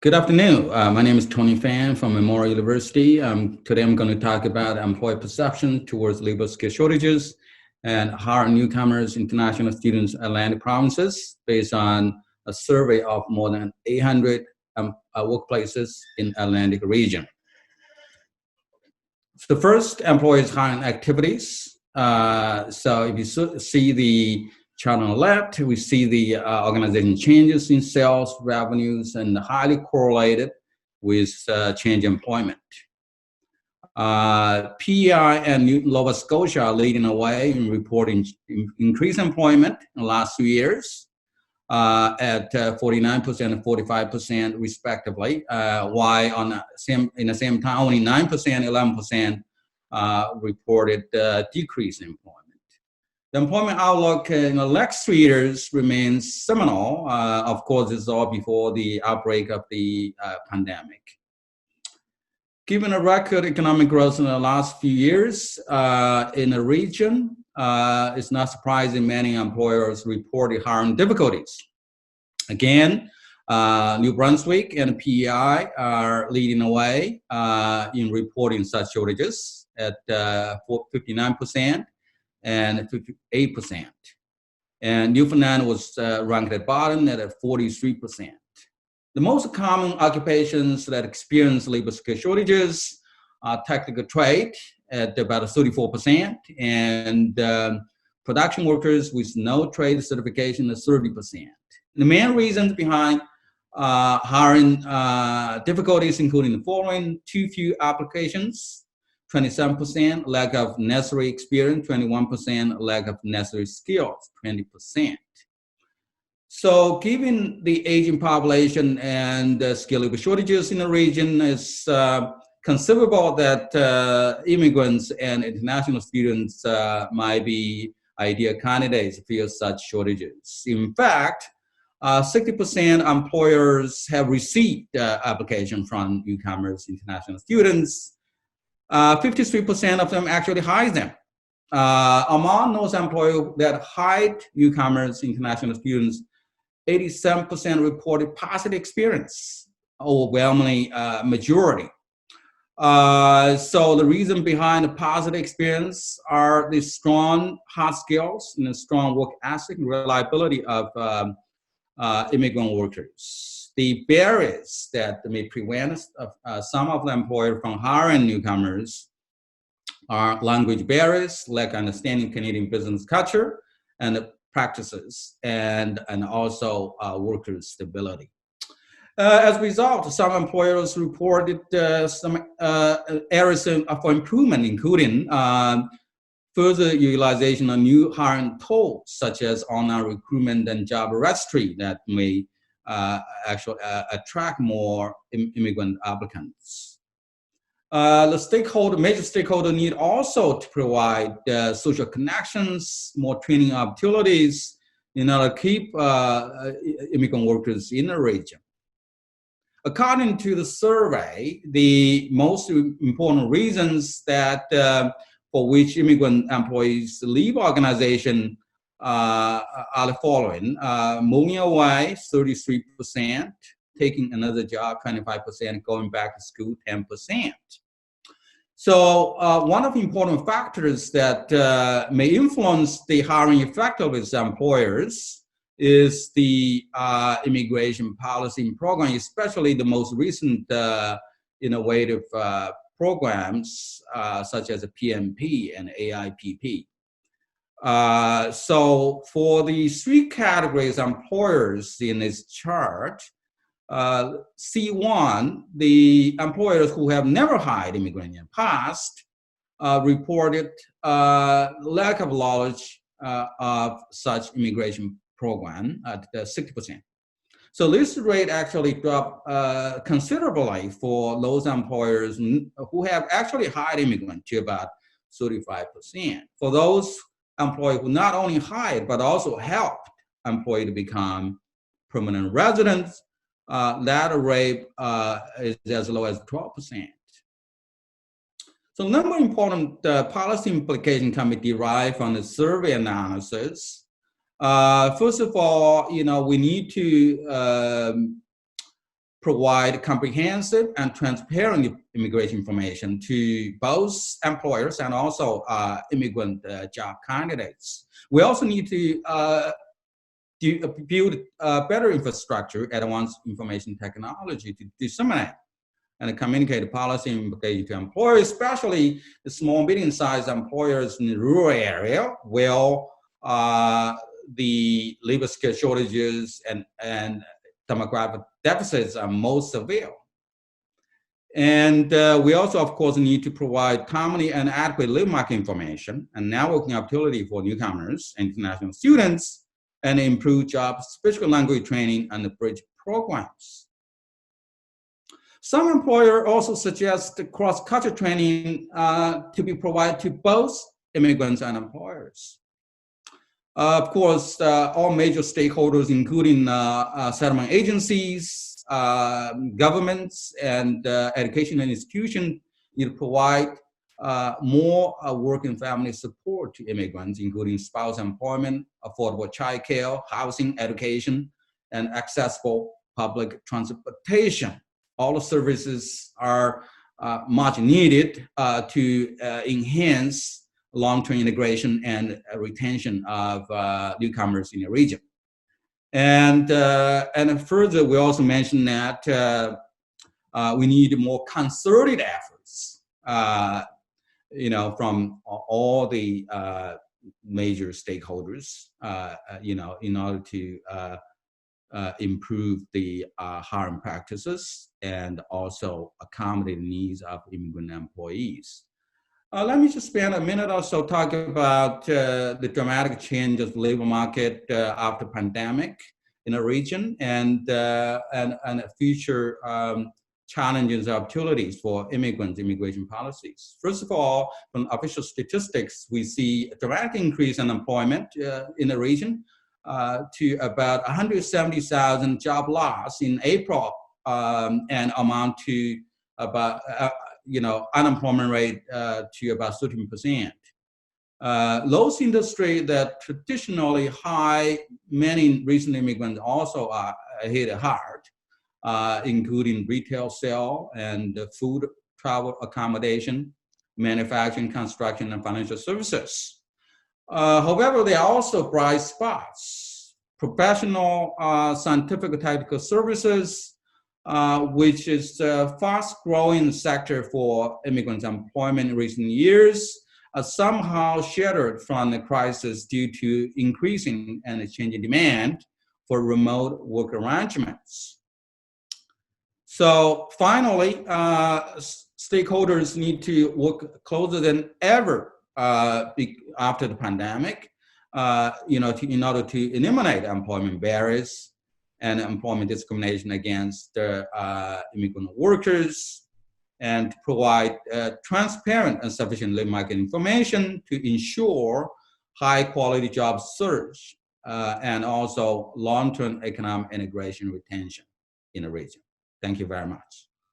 Good afternoon. My name is Tony Fang from Memorial University. Today I'm going to talk about employer perception towards labor skill shortages and hiring newcomers, international students, Atlantic provinces, based on a survey of more than 800 workplaces in Atlantic region. So the first, employers hiring activities. So if you see the chart on the left, we see the organization changes in sales, revenues, and highly correlated with change in employment. PEI and Nova Scotia are leading the way in reporting increased employment in the last 2 years at 49% and 45% respectively, while in the same time only 9%, 11% reported decrease in employment. The employment outlook in the next 3 years remains similar. Of course, this is all before the outbreak of the pandemic. Given the record economic growth in the last few years in the region, it's not surprising many employers reported hiring difficulties. Again, New Brunswick and PEI are leading the way in reporting such shortages at 59%. And 58%. And Newfoundland was ranked at bottom at 43%. The most common occupations that experience labor skill shortages are technical trade at about 34%, and production workers with no trade certification at 30%. The main reasons behind hiring difficulties including the following: too few applications, 27%, lack of necessary experience, 21%, lack of necessary skills, 20%. So given the aging population and skill labor shortages in the region, it's conceivable that immigrants and international students might be ideal candidates to fill such shortages. In fact, 60% employers have received applications from newcomers, international students. 53% of them actually hire them. Among those employers that hired newcomers, international students, 87% reported positive experience, overwhelmingly majority. So the reason behind the positive experience are the strong hard skills and the strong work ethic and reliability of immigrant workers. The barriers that may prevent some of the employers from hiring newcomers are language barriers, lack of understanding Canadian business culture and practices, and also worker stability. As a result, some employers reported some areas for improvement, including further utilization of new hiring tools, such as online recruitment and job registry that may actually attract more immigrant applicants. The major stakeholder need also to provide social connections, more training opportunities in order to keep immigrant workers in the region. According to the survey, the most important reasons that for which immigrant employees leave organization are the following: moving away, 33%, taking another job, 25%, going back to school, 10%. So one of the important factors that may influence the hiring effectiveness of employers is the immigration policy and program, especially the most recent innovative programs such as the PMP and AIPP. So for the three categories of employers in this chart, C1, the employers who have never hired immigrants in the past reported lack of knowledge of such immigration program at 60%. So this rate actually dropped considerably for those employers who have actually hired immigrants to about 35%. For those employees who not only hired but also helped employees to become permanent residents, that rate is as low as 12%. So a number of important policy implications can be derived from the survey analysis. First of all, we need to provide comprehensive and transparent immigration information to both employers and also immigrant job candidates. We also need to build better infrastructure, advanced information technology to disseminate and communicate policy implications to employers, especially the small, medium-sized employers in the rural area, where the labor skill shortages and demographic deficits are most severe. And we also, of course, need to provide timely and adequate labor market information and networking opportunity for newcomers and international students, and improve job-specific language training and the bridge programs. Some employers also suggest cross-cultural training to be provided to both immigrants and employers. Of course, all major stakeholders, including settlement agencies, governments, and educational institutions, need to provide more work and family support to immigrants, including spouse employment, affordable childcare, housing, education, and accessible public transportation. All the services are much needed to enhance long-term integration and retention of newcomers in the region. And further, we also mentioned that we need more concerted efforts, from all the major stakeholders, in order to improve the hiring practices and also accommodate the needs of immigrant employees. Let me just spend a minute or so talking about the dramatic change of the labor market after pandemic in the region and future challenges and opportunities for immigrants' immigration policies. First of all, from official statistics, we see a dramatic increase in employment in the region to about 170,000 job loss in April and amount to about unemployment rate to about 13%. Those industries that traditionally high, many recent immigrants also are hit hard, including retail sale and food, travel, accommodation, manufacturing, construction, and financial services. However, there are also bright spots. Professional, scientific, technical services, which is a fast-growing sector for immigrants' employment in recent years, are somehow shattered from the crisis due to increasing and changing demand for remote work arrangements. So finally, stakeholders need to work closer than ever after the pandemic, in order to eliminate employment barriers and employment discrimination against immigrant workers, and to provide transparent and sufficient labor market information to ensure high quality job search and also long-term economic integration retention in the region. Thank you very much.